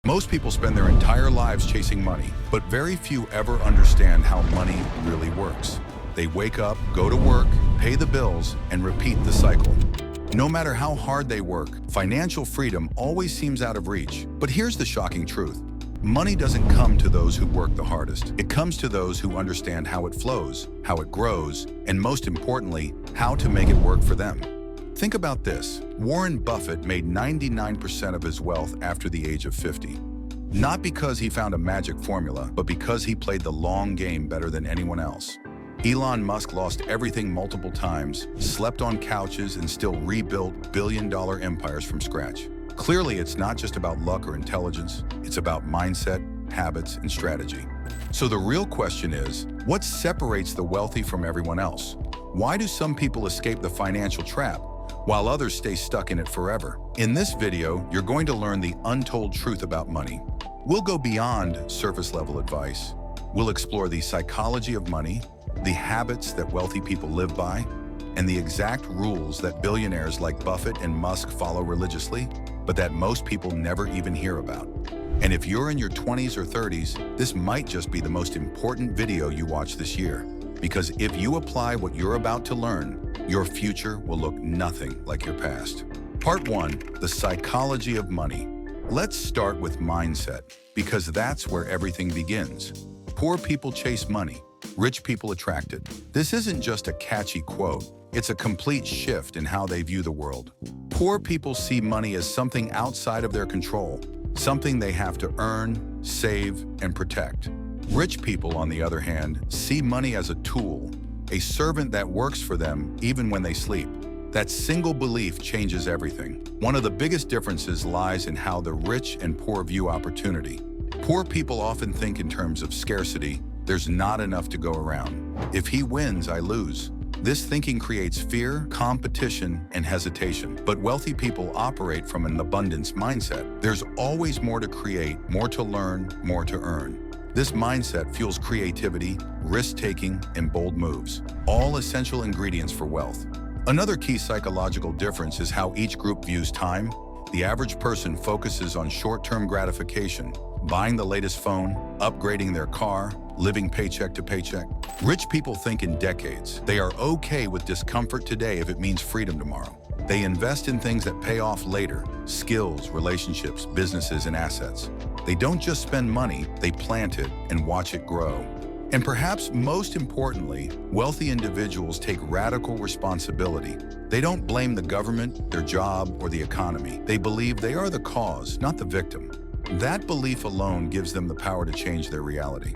Most people spend their entire lives chasing money, but very few ever understand how money really works. They wake up, go to work, pay the bills, and repeat the cycle. No matter how hard they work, financial freedom always seems out of reach. But here's the shocking truth. Money doesn't come to those who work the hardest. It comes to those who understand how it flows, how it grows, and most importantly, how to make it work for them. Think about this. Warren Buffett made 99% of his wealth after the age of 50. Not because he found a magic formula, but because he played the long game better than anyone else. Elon Musk lost everything multiple times, slept on couches, and still rebuilt billion-dollar empires from scratch. Clearly, it's not just about luck or intelligence. It's about mindset, habits, and strategy. So the real question is, what separates the wealthy from everyone else? Why do some people escape the financial trap, while others stay stuck in it forever? In this video, you're going to learn the untold truth about money. We'll go beyond surface-level advice. We'll explore the psychology of money, the habits that wealthy people live by, and the exact rules that billionaires like Buffett and Musk follow religiously, but that most people never even hear about. And if you're in your 20s or 30s, this might just be the most important video you watch this year. Because if you apply what you're about to learn, your future will look nothing like your past. Part 1, the psychology of money. Let's start with mindset, because that's where everything begins. Poor people chase money, rich people attract it. This isn't just a catchy quote. It's a complete shift in how they view the world. Poor people see money as something outside of their control, something they have to earn, save, and protect. Rich people, on the other hand, see money as a tool, a servant that works for them even when they sleep. That single belief changes everything. One of the biggest differences lies in how the rich and poor view opportunity. Poor people often think in terms of scarcity. There's not enough to go around. If he wins, I lose. This thinking creates fear, competition, and hesitation. But wealthy people operate from an abundance mindset. There's always more to create, more to learn, more to earn. This mindset fuels creativity, risk-taking, and bold moves, all essential ingredients for wealth. Another key psychological difference is how each group views time. The average person focuses on short-term gratification, buying the latest phone, upgrading their car, living paycheck to paycheck. Rich people think in decades. They are okay with discomfort today if it means freedom tomorrow. They invest in things that pay off later: skills, relationships, businesses, and assets. They don't just spend money, they plant it and watch it grow. And perhaps most importantly, wealthy individuals take radical responsibility. They don't blame the government, their job, or the economy. They believe they are the cause, not the victim. That belief alone gives them the power to change their reality.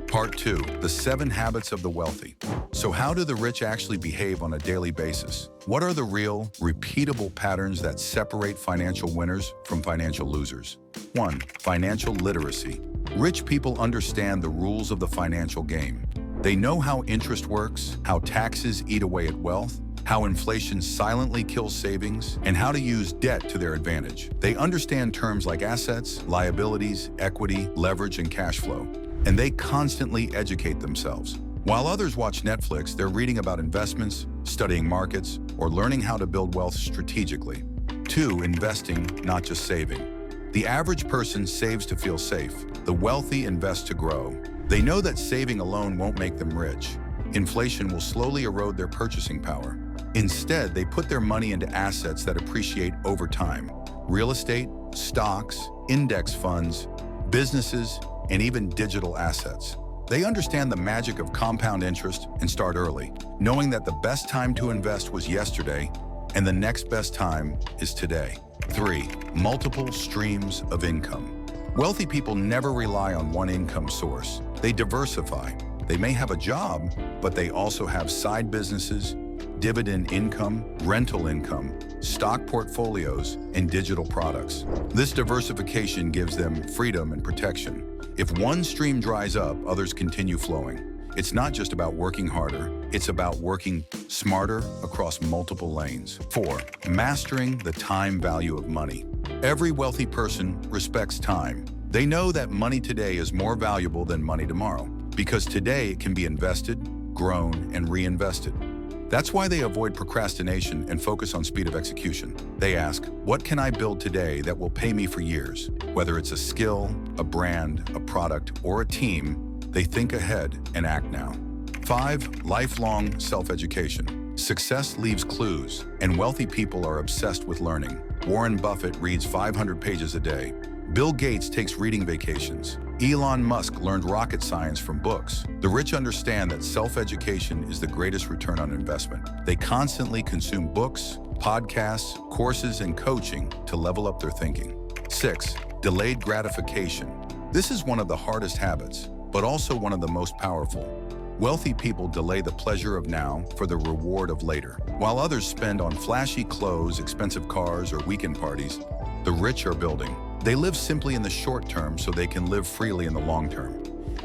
Part 2, the 7 habits of the wealthy. So how do the rich actually behave on a daily basis? What are the real, repeatable patterns that separate financial winners from financial losers? 1. Financial literacy. Rich people understand the rules of the financial game. They know how interest works, how taxes eat away at wealth, how inflation silently kills savings, and how to use debt to their advantage. They understand terms like assets, liabilities, equity, leverage, and cash flow. And they constantly educate themselves. While others watch Netflix, they're reading about investments, studying markets, or learning how to build wealth strategically. 2. Investing, not just saving. The average person saves to feel safe. The wealthy invest to grow. They know that saving alone won't make them rich. Inflation will slowly erode their purchasing power. Instead, they put their money into assets that appreciate over time. Real estate, stocks, index funds, businesses, and even digital assets. They understand the magic of compound interest and start early, knowing that the best time to invest was yesterday and the next best time is today. 3. Multiple streams of income. Wealthy people never rely on one income source. They diversify. They may have a job, but they also have side businesses, dividend income, rental income, stock portfolios, and digital products. This diversification gives them freedom and protection. If one stream dries up, others continue flowing. It's not just about working harder, it's about working smarter across multiple lanes. 4. Mastering the time value of money. Every wealthy person respects time. They know that money today is more valuable than money tomorrow, because today it can be invested, grown, and reinvested. That's why they avoid procrastination and focus on speed of execution. They ask, what can I build today that will pay me for years? Whether it's a skill, a brand, a product, or a team, they think ahead and act now. 5. Lifelong self-education. Success leaves clues, and wealthy people are obsessed with learning. Warren Buffett reads 500 pages a day. Bill Gates takes reading vacations. Elon Musk learned rocket science from books. The rich understand that self-education is the greatest return on investment. They constantly consume books, podcasts, courses, and coaching to level up their thinking. 6. Delayed gratification. This is one of the hardest habits, but also one of the most powerful. Wealthy people delay the pleasure of now for the reward of later. While others spend on flashy clothes, expensive cars, or weekend parties, the rich are building. They live simply in the short term so they can live freely in the long term.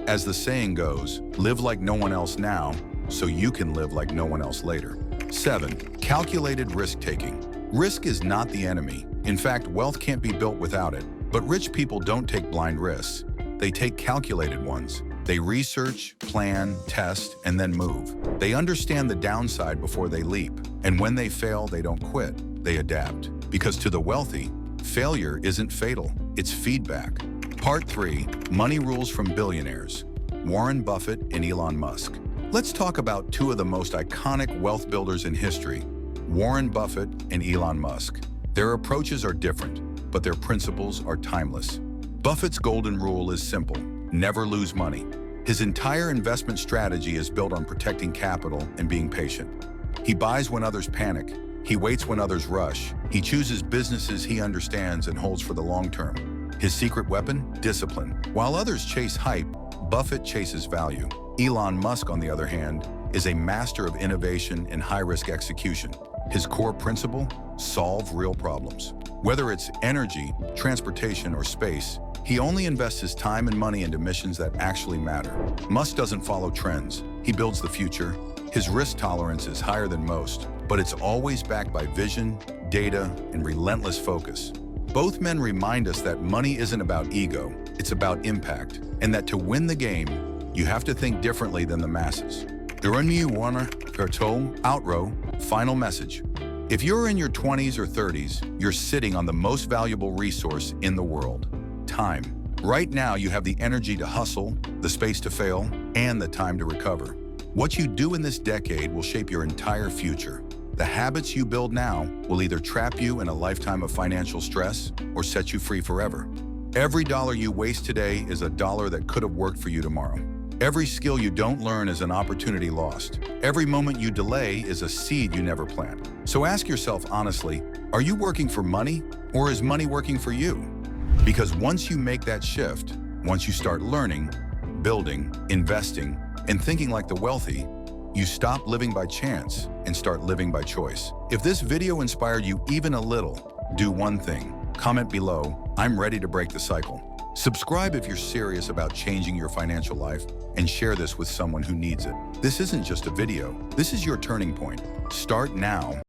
As the saying goes, live like no one else now so you can live like no one else later. 7. Calculated risk-taking. Risk is not the enemy. In fact, wealth can't be built without it. But rich people don't take blind risks. They take calculated ones. They research, plan, test, and then move. They understand the downside before they leap. And when they fail, they don't quit. They adapt. Because to the wealthy, failure isn't fatal, it's feedback. Part 3, Money Rules from Billionaires. Warren Buffett and Elon Musk. Let's talk about two of the most iconic wealth builders in history, Warren Buffett and Elon Musk. Their approaches are different, but their principles are timeless. Buffett's golden rule is simple: never lose money. His entire investment strategy is built on protecting capital and being patient. He buys when others panic. He waits when others rush. He chooses businesses he understands and holds for the long term. His secret weapon? Discipline. While others chase hype, Buffett chases value. Elon Musk, on the other hand, is a master of innovation and high-risk execution. His core principle? Solve real problems. Whether it's energy, transportation, or space, he only invests his time and money into missions that actually matter. Musk doesn't follow trends. He builds the future. His risk tolerance is higher than most, but it's always backed by vision, data, and relentless focus. Both men remind us that money isn't about ego, it's about impact, and that to win the game, you have to think differently than the masses. Final message. If you're in your 20s or 30s, you're sitting on the most valuable resource in the world: time. Right now, you have the energy to hustle, the space to fail, and the time to recover. What you do in this decade will shape your entire future. The habits you build now will either trap you in a lifetime of financial stress or set you free forever. Every dollar you waste today is a dollar that could have worked for you tomorrow. Every skill you don't learn is an opportunity lost. Every moment you delay is a seed you never plant. So ask yourself honestly, are you working for money, or is money working for you? Because once you make that shift, once you start learning, building, investing, and thinking like the wealthy, you stop living by chance and start living by choice. If this video inspired you even a little, do one thing. Comment below, I'm ready to break the cycle. Subscribe if you're serious about changing your financial life, and share this with someone who needs it. This isn't just a video, this is your turning point. Start now.